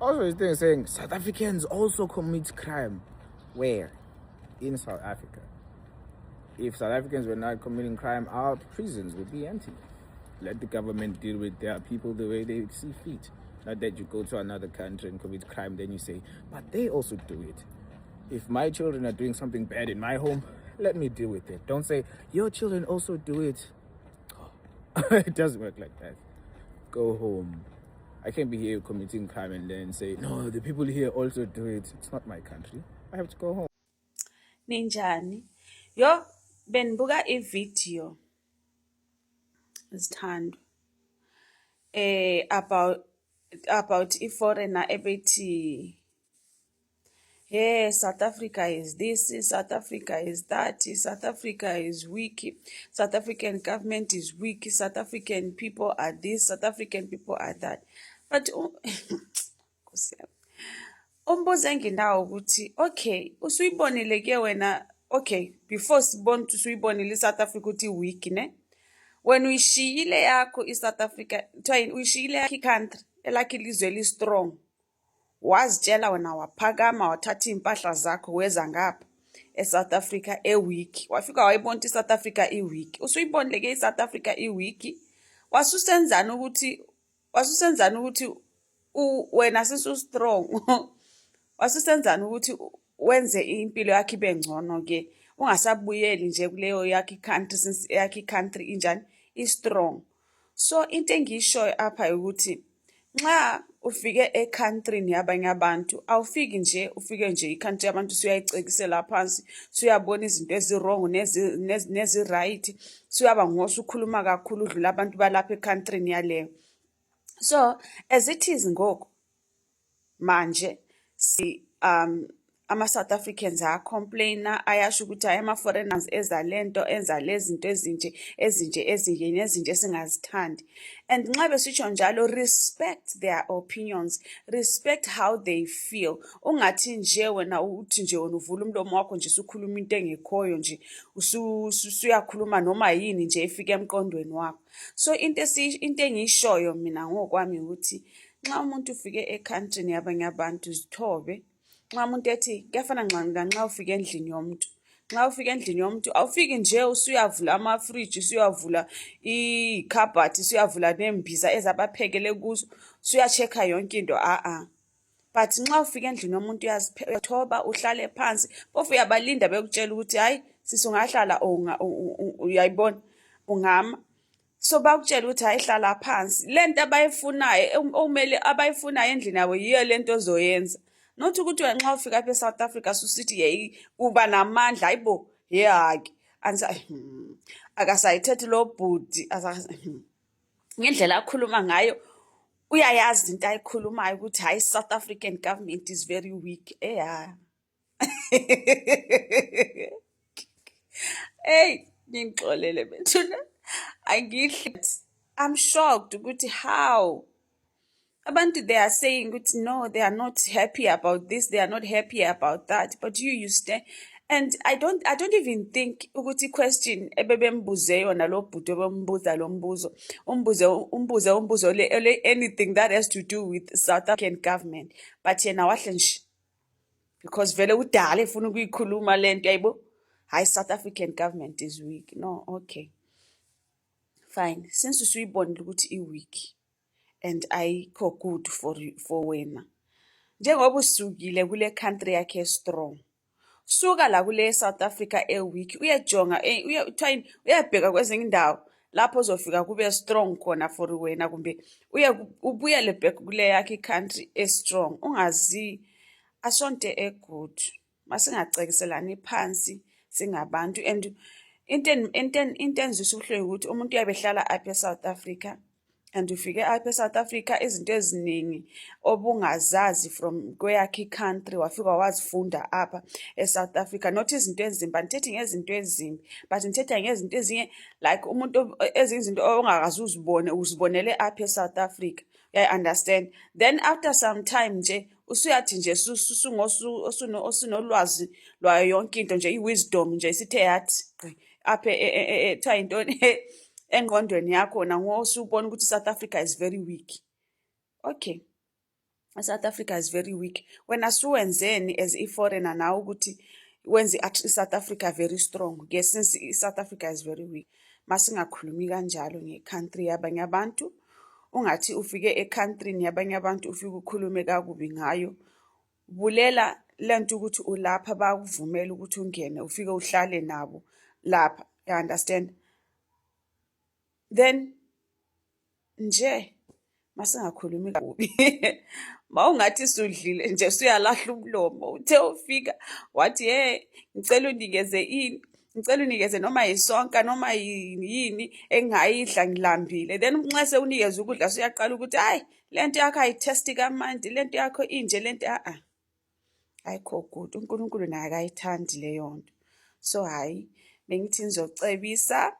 Also, this thing is saying South Africans also commit crime. Where? In South Africa. If South Africans were not committing crime, our prisons would be empty. Let the government deal with their people the way they see fit. Not that you go to another country and commit crime, then you say, but they also do it. If my children are doing something bad in my home, let me deal with it. Don't say, your children also do it. It doesn't work like that. Go home. I can't be here committing crime and then say, no, the people here also do it. It's not my country. I have to go home. Ninjani? Yo, benbuka i-video Sithandwa about i-foreigner ebethi South Africa is this, South Africa is that, South Africa is weak, South African government is weak, South African people are this, South African people are that. But Nkosi yami. Umbuzo enginawo ukuthi okay, usuyibonile ke wena, okay, before sibone ukuthi usuyibonile iSouth Africa ukuthi weak ne? When uyishiyile yakho iSouth Africa, uyishiyile yakho country elakhe ilizwe li strong. Wazitshela wena waphakama wathatha impahla zakho weza ngapha eSouth Africa week. Wafika wayibona iSouth Africa week. Usuyibonile ke iSouth Africa week. Wasusenzana ukuthi wena sisu strong. Wasusenzana ukuthi wenze impilo yakhe ibe ngcono ke. Ungasabuyeli nje kuleyo yakhe country since yakhe country injani strong. So into engisho apha ukuthi nxa ufike ecountryn yabanye abantu awufiki nje ufike nje icountry yabantu suyayicekisela phansi suyabona izinto ezirong nezi-right suyaba ngosukhuluma kakhulu udlula abantu balapha ecountryn yaleyo. So as it is ngoku manje ama-South Africans complainer ayasho ukuthi ama-foreigners eza lento enza lezinto ezinje nezinje esingazithandi. And nxa besitsho njalo, respect their opinions, respect how they feel. Ungathi nje wena uthi nje wena uvula umlomo wakho nje usukhuluma into engekhoyo nje usuyakhuluma noma yini nje ifike emqondweni wakho. So into engiyishoyo mina ngokwami ukuthi nxa umuntu ufike ecountryn yabanye abantu zithobe. Nxa umuntu ethi kuyafana nxa ufika endlini yomuntu. Nxa ufika endlini yomuntu awufiki nje usuyavula ama-fridge, usuyavula ikhabhathi, usuyavula nembiza ezabaphekele kuzo, usuyachecka yonke into But nxa ufika endlini yomuntu uyathoba uhlale phansi, phofu uyabalinda bekutshela ukuthi hayi sisungahlala uyayibona ungama. So bakutshela ukuthi hayi hlala phansi. Lento abayifunayo abayifunayo endlini yabo yiyo lento ozoyenza. Not ukuthi wena nxa ufika apha eSouth Africa susithi yeyi uba namandla hayibo yehaki akasayithethi lo bhuti ngendlela akhuluma ngayo uyayazi into ayikhulumayo ukuthi hayi South African government is very weak. Hey ngixolele bethuna angihle. I'm shocked ukuthi how abantu they are saying ukuthi no, they are not happy about this, they are not happy about that, but you stay. And I don't even think ukuthi question ebebembuze yona lo bhuti obembuza lo mbuzo umbuzo anything that has to do with South African government, but yena wahle nje because vele udala efuna ukuyikhuluma lento yayibo hayi South African government is weak. No, okay fine, since usuyibonile ukuthi i-weak and ayikho good for wena, njengoba usukile kule country yakhe strong, suka la kule South Africa weak uyajonga uyabheka kwezinye indawo lapho uzofika kube strong khona for wena, kumbe ubuyele back kule yakhe country strong. Ungazi asonto good, masingacekiselani phansi singabantu. And into enzisa ubuhlungu ukuthi umuntu uyabehlala apha eSouth Africa and ufike apha eSouth Africa izinto eziningi obungazazi from kweyakhe country wafika wazifunda apha eSouth Africa. Not izinto ezimbi, andithethi ngezinto ezimbi, but ngithetha ngezinto ezinye like umuntu ezinye izinto ongakazi uzibonele apha eSouth Africa. You understand? Then after some time nje usuyathi nje osunolwazi lwayo yonke into nje, i-wisdom nje isithe yathi apha ethiwa yintoni engqondweni yakho na ngosubona ukuthi South Africa is very weak. Okay, South Africa is very weak. When asuwenzeni as i-foreigner now ukuthi wenze South Africa very strong. Yes, since South Africa is very weak. Masingakhulumi kanjalo nge-country yabanye abantu. Ungathi ufike e-countryni yabanye abantu ufike ukhulume kakubi ngayo. Bulela lento ukuthi ulapha bakuvumela ukuthi ungene ufike uhlale nabo lapha. You understand? Then nje masingakhulumi kabi. Mawungathi sudlile nje usuyalahla umlomo uthe ufika wathi ngicela unikeze ini ngicela unikeze noma isonka noma yini engayidla ngilambile then nxa sewunikeza ukudla suyaqala ukuthi hayi lento yakho ayithesti kamandi lento yakho inje lento ayikho good uNkulunkulu naye akayithandi leyo nto so hayi bengithi ngizocebisa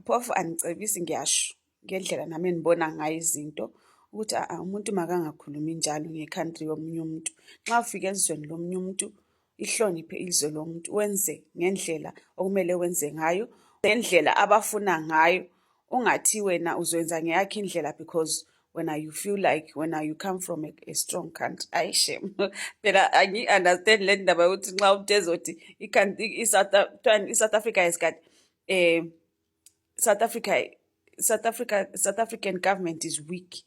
phofu anicebisi ngiyasho ngendlela nami enibona ngayo izinto ukuthi umuntu makangakhulumi njalo nge-country yomunye umuntu. Nxa ufika ezweni lomunye umuntu, ihloniphe izwe lomuntu, wenze ngendlela okumele wenze ngayo, ngendlela abafuna ngayo. Ungathi wena uzwenza ngeyakho indlela because when you feel like when you come from a strong country, ayi shame. Phela angi-understand le ndaba yokuthi nxa umuntu ezothi i-South Africa is got South African government is weak.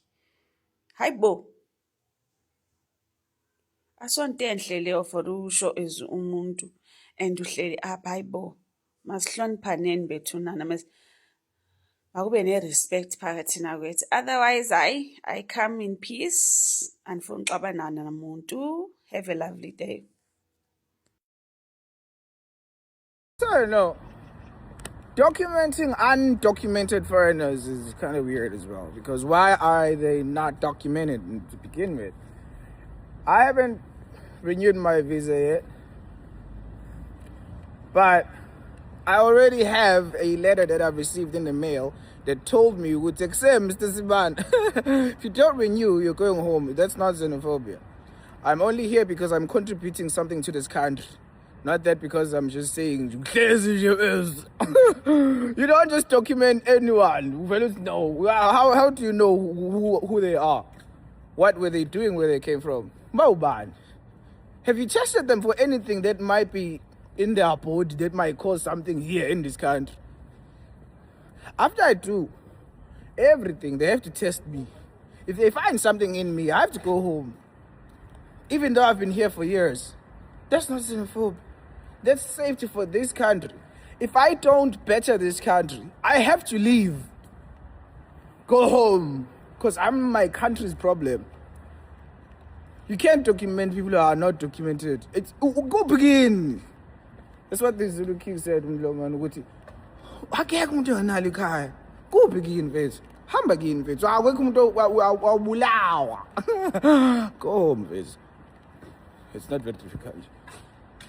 Hayibo. Asonto enhle leyo for usho as umuntu and uhleli apha hayibo. Masihloniphaneni bethunana makube ne-respect phakathi nakwethu. Otherwise I come in peace and for ngixabanana namuntu. Have a lovely day. So no. Documenting undocumented foreigners is kind of weird as well, because why are they not documented to begin with? I haven't renewed my visa yet, but I already have a letter that I've received in the mail that told me, Mr. Siban, if you don't renew, you're going home. That's not xenophobia. I'm only here because I'm contributing something to this country. Not that because I'm just saying, you don't just document anyone. No. How do you know who they are? What were they doing, where they came from? Mauban. Have you tested them for anything that might be in their body, that might cause something here in this country? After I do everything, they have to test me. If they find something in me, I have to go home. Even though I've been here for years. That's not xenophobic. That's safety for this country. If I don't better this country, I have to leave. Go home. Because I'm my country's problem. You can't document people who are not documented. Go begin. That's what the Zulu King said. Go begin, bitch. Hamba begin, bitch. Go home, bitch. It's not very difficult.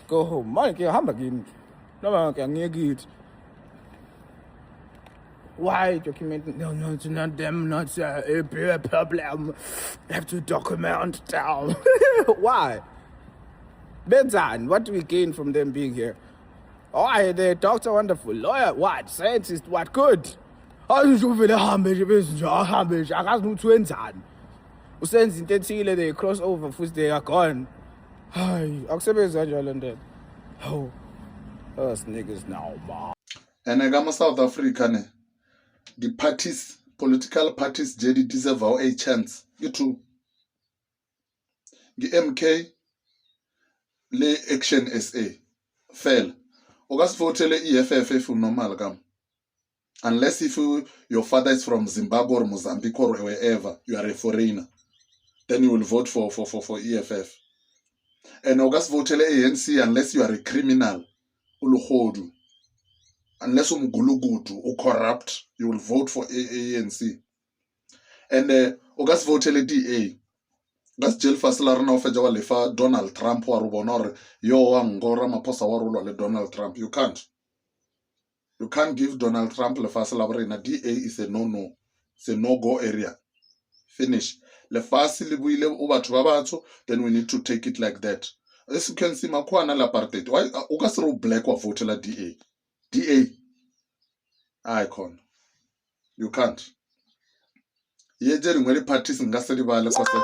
Go home. Why document? No, it's not them, not a problem. I have to document down. Why? Benzan, what do we gain from them being here? Oh, the doctor, wonderful. Lawyer, what? Scientist, what? Good. They cross over, they are gone. Oh, us niggas now, man. And I got South Africa, the parties, political parties, JD deserve a chance. You too. The MK, le Action SA, fail. August vote le EFF from normal gam. Unless if your father is from Zimbabwe or Mozambique or wherever, you are a foreigner, then you will vote for EFF. And August vote le ANC unless you are a criminal, uluhodu. Unless umgulugudu or corrupt, you will vote for ANC. And August vote le DA. That's jail fastelar na ofeja lefa Donald Trump wa rubonor yo angora maposa wa rulo le Donald Trump. You can't. You can't give Donald Trump le fastelar na DA is a no. It's a no-go area. Finish. Le fasili buile ubatu babatu, then we need to take it like that. As you can see, makwana la apartheid. Why ugasro black wa vote la DA? DA icon. You can't. ye tse dingwe le parties nka se di bale cause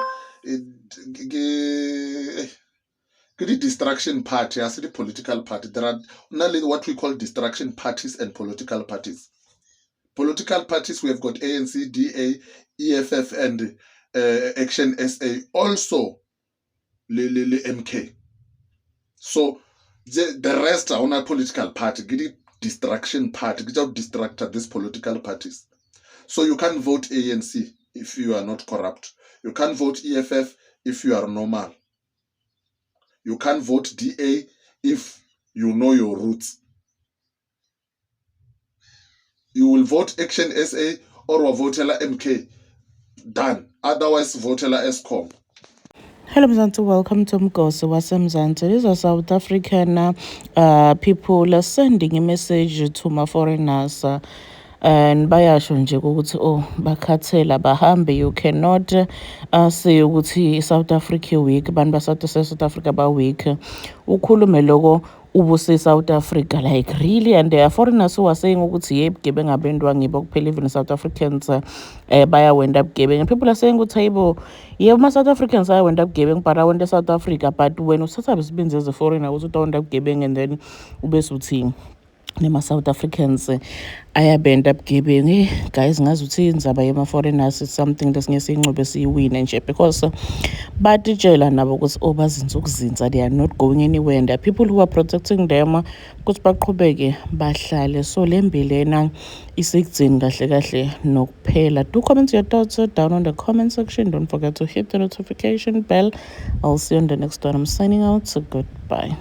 ke di distraction party as the political party. There are only what we call distraction parties and political parties. Political parties, we have got ANC, DA, EFF, and Action SA, also le MK. So the rest are on a political party, get it distraction party, get out distracted these political parties. So you can't vote ANC if you are not corrupt. You can't vote EFF if you are normal. You can't vote DA if you know your roots. You will vote Action SA or vote MK. Done. Otherwise, vote ESCOM. Hello Mzansi, welcome to Mgosi waseMzansi. These are South African people sending a message to my foreigners and bayasho nje ukuthi bakhathela bahambe. You cannot say ukuthi South Africa week, bantu ba South Africa ba week. Ukhulume loko ubuse South Africa, like really, and there are foreigners who are saying ukuthi yebo gebengu abendwa ngibo kuphela, even South Africans baya wend up giving, and people are saying ukuthi yebo ma South Africans I wend up giving, but I went to South Africa. But when usatha besibinzi as a foreigner uthi wend up giving, and then ubese uthi nema South Africans end up giving. Guys, ngazi uthi indzaba yema foreigners is something lesingesincube siyiwine nje, because batitshela nabo ukuthi bazinza ukuzinza, they are not going anywhere, and there are people who are protecting them ukuthi baqhubeke bahlale. So lembilena isekuzini kahle kahle nokuphela. Do comment your thoughts down on the comment section. Don't forget to hit the notification bell. I'll see you on the next one. I'm signing out, so goodbye.